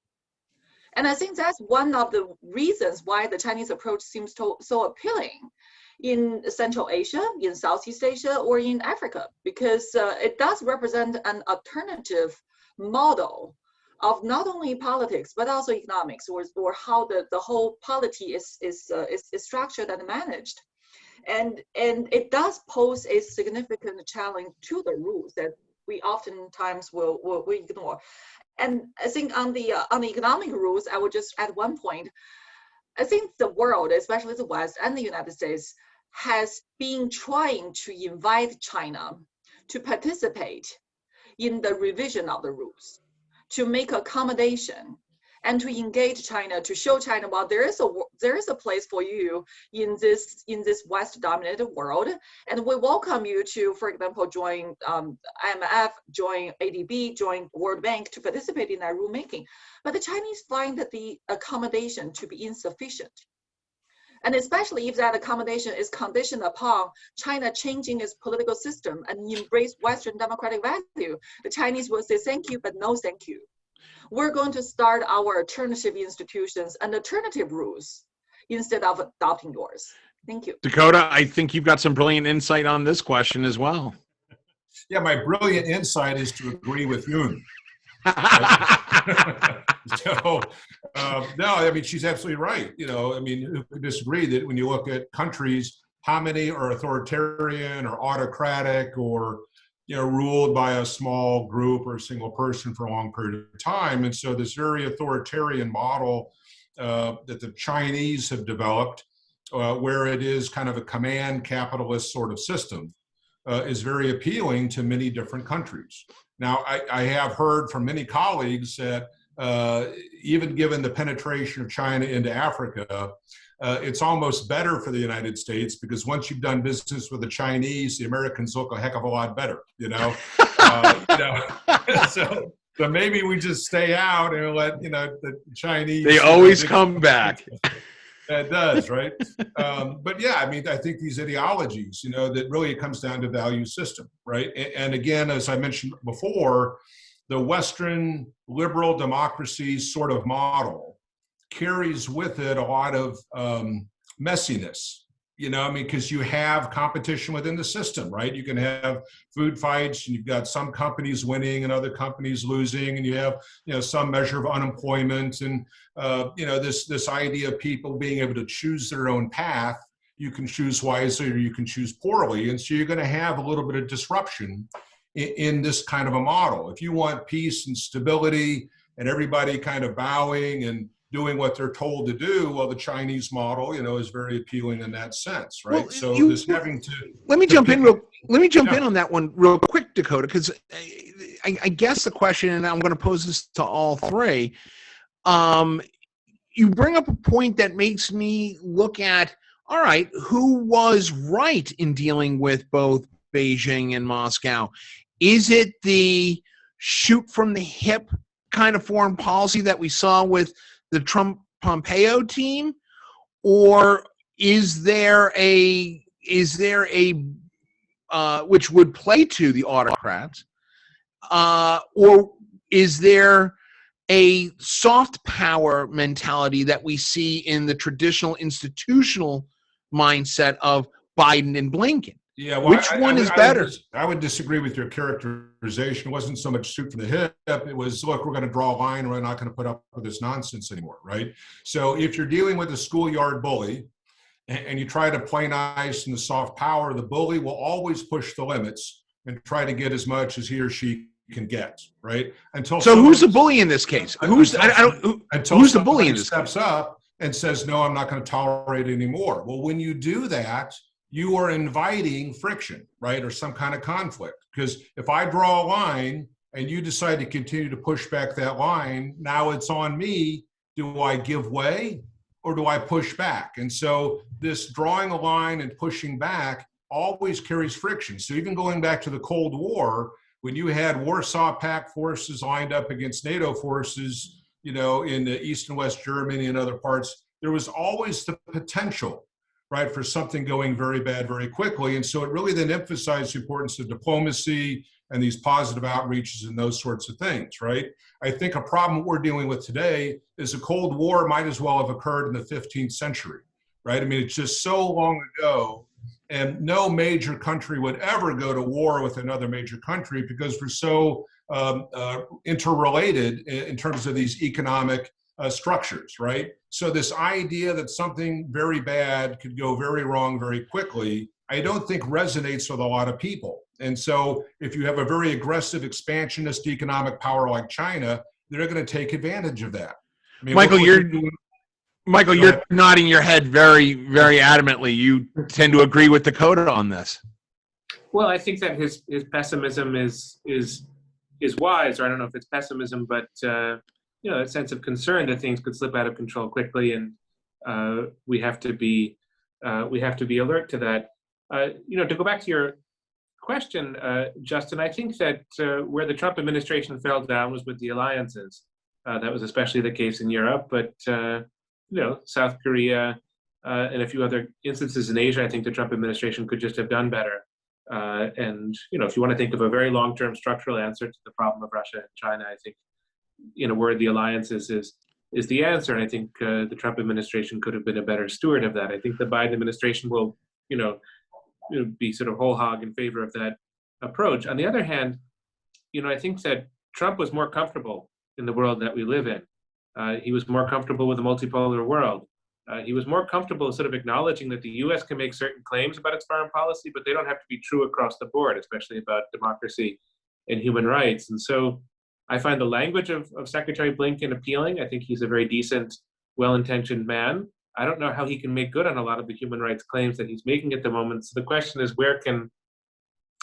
And I think that's one of the reasons why the Chinese approach seems so appealing in Central Asia, in Southeast Asia, or in Africa, because it does represent an alternative model of not only politics, but also economics, or how the whole polity is structured and managed. And it does pose a significant challenge to the rules that we oftentimes will ignore. And I think on the economic rules, I would just add one point. I think the world, especially the West and the United States, has been trying to invite China to participate in the revision of the rules, to make accommodation, and to engage China, to show China, well, there is a place for you in this West-dominated world, and we welcome you to, for example, join IMF, join ADB, join World Bank to participate in that rulemaking. But the Chinese find that the accommodation to be insufficient. And especially if that accommodation is conditioned upon China changing its political system and embrace Western democratic value, the Chinese will say thank you, but no thank you. We're going to start our alternative institutions and alternative rules instead of adopting yours. Thank you. Dakota, I think you've got some brilliant insight on this question as well. Yeah, my brilliant insight is to agree with Yoon. So, no, I mean, she's absolutely right. I mean, who could disagree that when you look at countries, how many are authoritarian or autocratic or, ruled by a small group or a single person for a long period of time? And so this very authoritarian model that the Chinese have developed, where it is kind of a command capitalist sort of system, is very appealing to many different countries. Now, I have heard from many colleagues that even given the penetration of China into Africa, it's almost better for the United States, because once you've done business with the Chinese, the Americans look a heck of a lot better, you know. So maybe we just stay out and let the Chinese. They always come back. That does, right? But yeah, I mean, I think these ideologies, that really it comes down to value system, right? And again, as I mentioned before, the Western liberal democracy sort of model carries with it a lot of messiness, because you have competition within the system, right? You can have food fights, and you've got some companies winning and other companies losing, and you have, some measure of unemployment, and this idea of people being able to choose their own path. You can choose wisely or you can choose poorly, and so you're going to have a little bit of disruption in this kind of a model. If you want peace and stability and everybody kind of bowing and doing what they're told to do, well, the Chinese model, is very appealing in that sense, right? Well, so this having to let me jump in on that one real quick, Dakota, because I guess the question, and I'm going to pose this to all three. You bring up a point that makes me look at, all right, who was right in dealing with both Beijing and Moscow? Is it the shoot from the hip kind of foreign policy that we saw with the Trump-Pompeo team, or is there a which would play to the autocrats, or is there a soft power mentality that we see in the traditional institutional mindset of Biden and Blinken? Yeah, well, which one is better? I would disagree with your characterization. It wasn't so much shoot from the hip. It was, look, we're going to draw a line. We're not going to put up with this nonsense anymore, right? So if you're dealing with a schoolyard bully and you try to play nice in the soft power, the bully will always push the limits and try to get as much as he or she can get, right? So who's the bully in this case? Who's the bully in this steps case? up and says, no, I'm not going to tolerate it anymore. Well, when you do that, you are inviting friction, right? Or some kind of conflict. Because if I draw a line and you decide to continue to push back that line, now it's on me. Do I give way or do I push back? And so this drawing a line and pushing back always carries friction. So even going back to the Cold War, when you had Warsaw Pact forces lined up against NATO forces, in the East and West Germany and other parts, there was always the potential, right, for something going very bad very quickly. And so it really then emphasized the importance of diplomacy and these positive outreaches and those sorts of things, right? I think a problem we're dealing with today is the Cold War might as well have occurred in the 15th century, right? I mean, it's just so long ago, and no major country would ever go to war with another major country because we're so interrelated in terms of these economic structures, right? So this idea that something very bad could go very wrong very quickly, I don't think resonates with a lot of people. And so if you have a very aggressive expansionist economic power like China, they're going to take advantage of that. I mean, Michael, you're nodding your head very, very adamantly. You tend to agree with Dakota on this. Well, I think that his pessimism is wise, or I don't know if it's pessimism, but a sense of concern that things could slip out of control quickly, and we have to be alert to that. To go back to your question, Justin, I think that where the Trump administration fell down was with the alliances. That was especially the case in Europe, but South Korea and a few other instances in Asia, I think the Trump administration could just have done better. And if you want to think of a very long-term structural answer to the problem of Russia and China, I think in a word, the alliances is the answer. And I think the Trump administration could have been a better steward of that. I think the Biden administration will, be sort of whole hog in favor of that approach. On the other hand, I think that Trump was more comfortable in the world that we live in. He was more comfortable with a multipolar world. He was more comfortable sort of acknowledging that the U.S. can make certain claims about its foreign policy, but they don't have to be true across the board, especially about democracy and human rights. And so I find the language of Secretary Blinken appealing. I think he's a very decent, well-intentioned man. I don't know how he can make good on a lot of the human rights claims that he's making at the moment. So the question is, where can,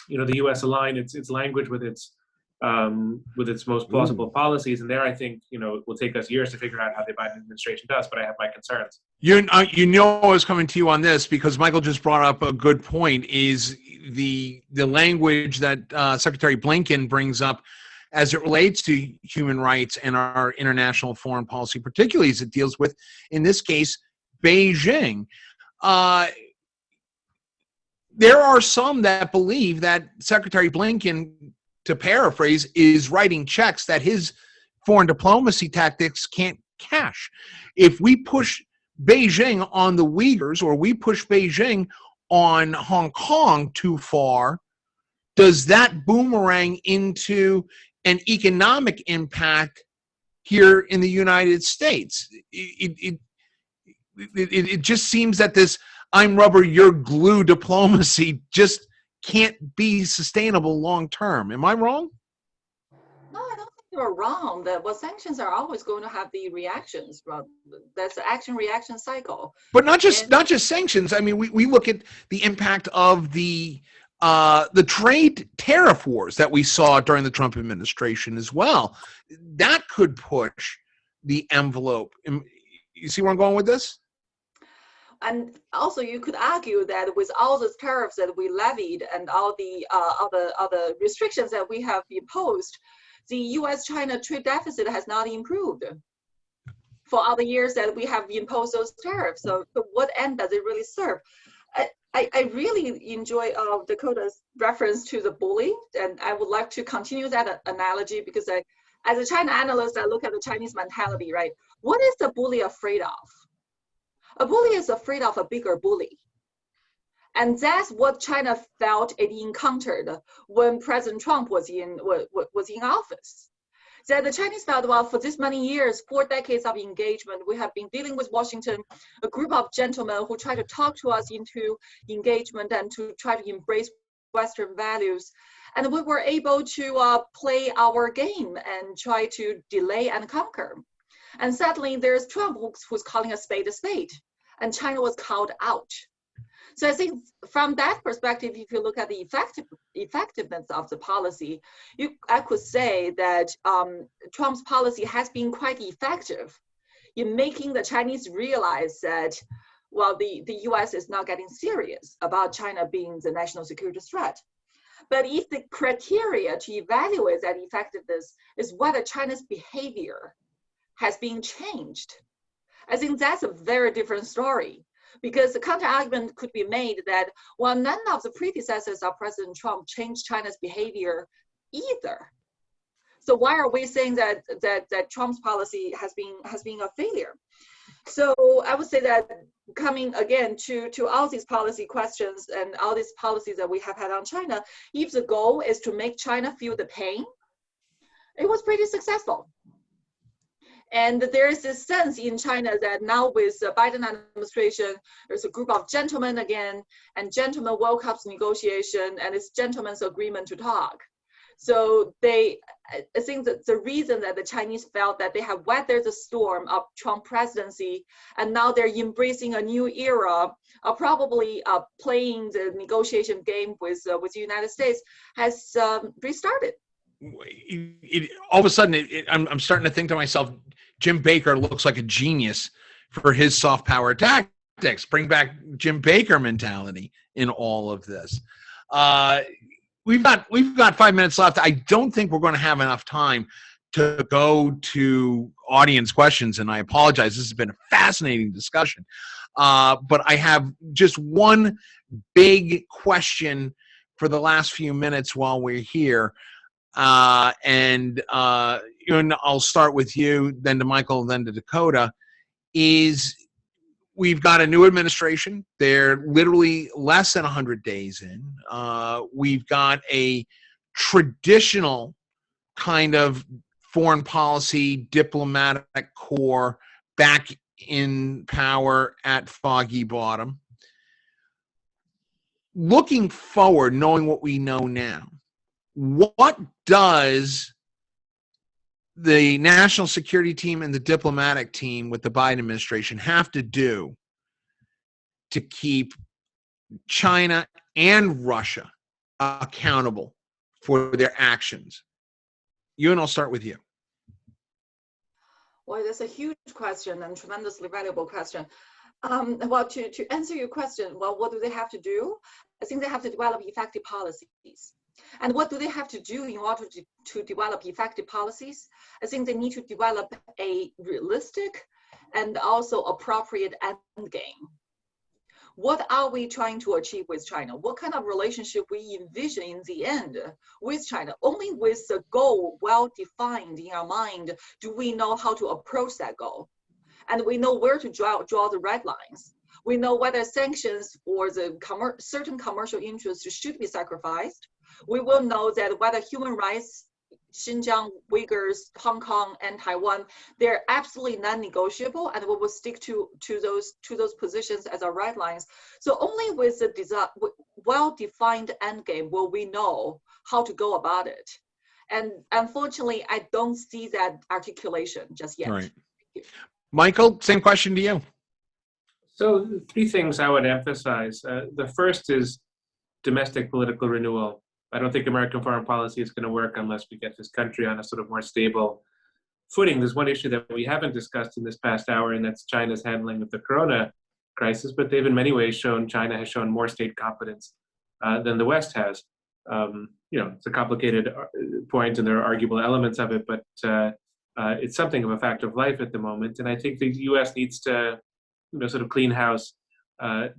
the U.S. align its language with its with its most plausible policies. And there, I think, it will take us years to figure out how the Biden administration does, but I have my concerns. You know I was coming to you on this because Michael just brought up a good point, is the language that Secretary Blinken brings up as it relates to human rights and our international foreign policy, particularly as it deals with, in this case, Beijing. There are some that believe that Secretary Blinken, to paraphrase, is writing checks that his foreign diplomacy tactics can't cash. If we push Beijing on the Uyghurs, or we push Beijing on Hong Kong too far, does that boomerang into an economic impact here in the United States? It just seems that this "I'm rubber, you're glue" diplomacy just can't be sustainable long term. Am I wrong? No, I don't think you're wrong. Sanctions are always going to have the reactions. That's an action-reaction cycle. But not just sanctions. I mean, we look at the impact of the trade tariff wars that we saw during the Trump administration as well. That could push the envelope. You see where I'm going with this? And also, you could argue that with all the tariffs that we levied and all the other restrictions that we have imposed, the U.S.-China trade deficit has not improved for all the years that we have imposed those tariffs. So what end does it really serve? I really enjoy Dakota's reference to the bully, and I would like to continue that analogy because as a China analyst, I look at the Chinese mentality, right? What is the bully afraid of? A bully is afraid of a bigger bully. And that's what China felt it encountered when President Trump was in office. That the Chinese felt, well, for this many years, 4 decades of engagement, we have been dealing with Washington, a group of gentlemen who try to talk to us into engagement and to try to embrace Western values. And we were able to play our game and try to delay and conquer. And suddenly there's Trump who's calling a spade, and China was called out. So I think from that perspective, if you look at the effectiveness of the policy, I could say that Trump's policy has been quite effective in making the Chinese realize that, well, the US is now getting serious about China being the national security threat. But if the criteria to evaluate that effectiveness is whether China's behavior has been changed, I think that's a very different story, because the counter-argument could be made that, well, none of the predecessors of President Trump changed China's behavior either. So why are we saying that Trump's policy has been a failure? So I would say that coming again to all these policy questions and all these policies that we have had on China, if the goal is to make China feel the pain, it was pretty successful. And there is this sense in China that now with the Biden administration, there's a group of gentlemen again, and gentlemen welcomes negotiation, and it's gentlemen's agreement to talk. So I think that the reason that the Chinese felt that they have weathered the storm of Trump presidency, and now they're embracing a new era of probably playing the negotiation game with the United States has restarted. All of a sudden, I'm starting to think to myself, Jim Baker looks like a genius for his soft power tactics. Bring back Jim Baker mentality in all of this. We've got 5 minutes left. I don't think we're going to have enough time to go to audience questions, and I apologize. This has been a fascinating discussion. But I have just one big question for the last few minutes while we're here. And I'll start with you, then to Michael, then to Dakota. We've got a new administration. They're literally less than 100 days in. We've got a traditional kind of foreign policy diplomatic core back in power at Foggy Bottom. Looking forward, knowing what we know now, what does the national security team and the diplomatic team with the Biden administration have to do to keep China and Russia accountable for their actions Ewan, I'll start with you. Well, that's a huge question and tremendously valuable question. Well, to answer your question, well, what do they have to do? I think they have to develop effective policies. And what do they have to do in order to develop effective policies? I think they need to develop a realistic and also appropriate end game. What are we trying to achieve with China? What kind of relationship we envision in the end with China? Only with the goal well defined in our mind do we know how to approach that goal. And we know where to draw the red lines. We know whether sanctions or the certain commercial interests should be sacrificed. We will know that whether human rights, Xinjiang, Uyghurs, Hong Kong, and Taiwan, they're absolutely non-negotiable, and we will stick to those positions as our red lines. So only with the well-defined endgame will we know how to go about it. And unfortunately, I don't see that articulation just yet. Right. Michael, same question to you. So 3 things I would emphasize. The first is domestic political renewal. I don't think American foreign policy is going to work unless we get this country on a sort of more stable footing. There's one issue that we haven't discussed in this past hour, and that's China's handling of the corona crisis. But they've in many ways China has shown more state competence than the West has. It's a complicated point, and there are arguable elements of it, but it's something of a fact of life at the moment. And I think the U.S. needs to, sort of clean house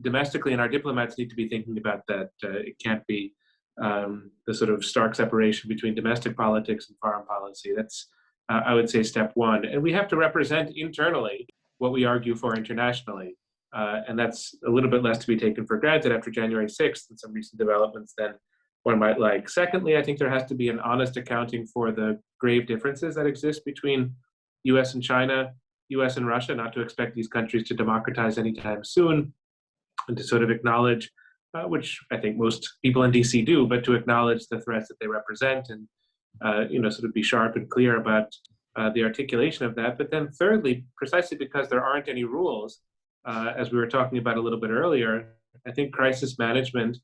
domestically, and our diplomats need to be thinking about that. It can't be the sort of stark separation between domestic politics and foreign policy. That's, I would say, step one. And we have to represent internally what we argue for internationally. And that's a little bit less to be taken for granted after January 6th and some recent developments than one might like. Secondly, I think there has to be an honest accounting for the grave differences that exist between US and China, US and Russia, not to expect these countries to democratize anytime soon, and to sort of acknowledge which I think most people in DC do, but to acknowledge the threats that they represent and, sort of be sharp and clear about the articulation of that. But then thirdly, precisely because there aren't any rules, as we were talking about a little bit earlier, I think crisis management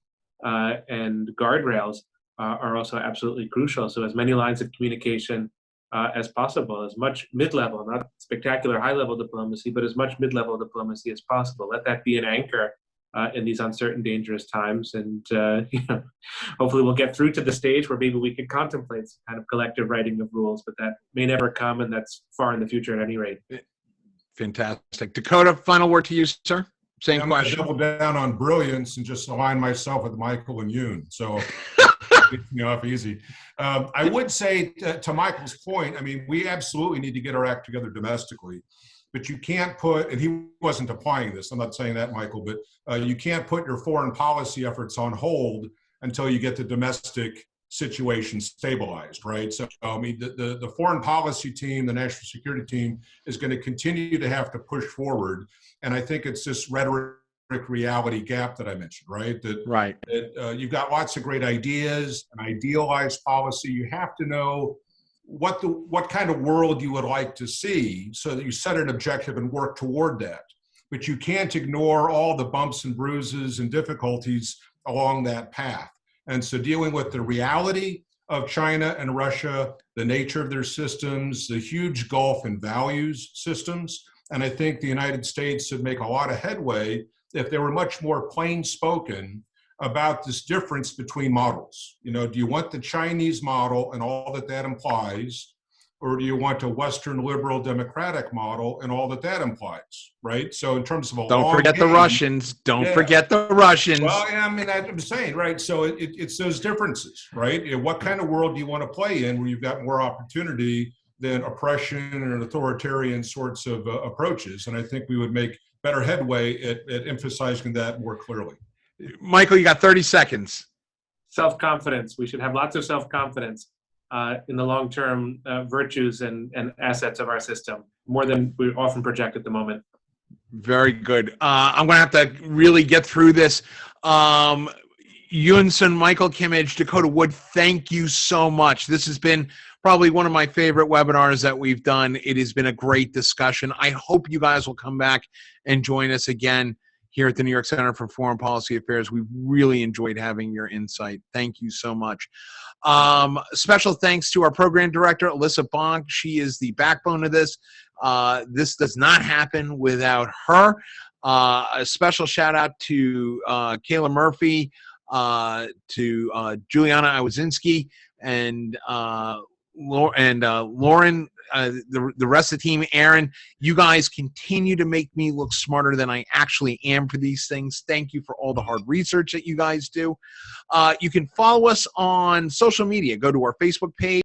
and guardrails are also absolutely crucial. So as many lines of communication as possible, as much mid-level, not spectacular high-level diplomacy, but as much mid-level diplomacy as possible. Let that be an anchor in these uncertain, dangerous times. And hopefully we'll get through to the stage where maybe we can contemplate some kind of collective writing of rules, but that may never come, and that's far in the future at any rate. Fantastic. Dakota, final word to you, sir. Same I'm question. going to double down on brilliance and just align myself with Michael and Yoon. So gets me off easy. I would say to Michael's point, I mean, we absolutely need to get our act together domestically. But you can't put, and he wasn't applying this, I'm not saying that, Michael, but you can't put your foreign policy efforts on hold until you get the domestic situation stabilized, right? So, I mean, the foreign policy team, the national security team is going to continue to have to push forward. And I think it's this rhetoric reality gap that I mentioned, right? That you've got lots of great ideas, an idealized policy. You have to know what kind of world you would like to see so that you set an objective and work toward that. But you can't ignore all the bumps and bruises and difficulties along that path. And so dealing with the reality of China and Russia, the nature of their systems, the huge gulf in values systems. And I think the United States would make a lot of headway if they were much more plain spoken about this difference between models. Do you want the Chinese model and all that that implies, or do you want a Western liberal democratic model and all that that implies, right? So in terms of don't forget the Russians. Don't forget the Russians. Well, I mean, I'm saying, right? So it's those differences, right? What kind of world do you want to play in where you've got more opportunity than oppression and authoritarian sorts of approaches? And I think we would make better headway at emphasizing that more clearly. Michael, you got 30 seconds. Self-confidence. We should have lots of self-confidence in the long-term virtues and assets of our system, more than we often project at the moment. Very good. I'm going to have to really get through this. Yoon, Michael, Kimmage, Dakota Wood, thank you so much. This has been probably one of my favorite webinars that we've done. It has been a great discussion. I hope you guys will come back and join us again here at the New York Center for Foreign Policy Affairs. We've really enjoyed having your insight. Thank you so much. Special thanks to our program director, Alyssa Bonk. She is the backbone of this. This does not happen without her. A special shout out to Kayla Murphy, to Juliana Iwazinski, and Lauren, the rest of the team, Aaron. You guys continue to make me look smarter than I actually am for these things. Thank you for all the hard research that you guys do. You can follow us on social media. Go to our Facebook page.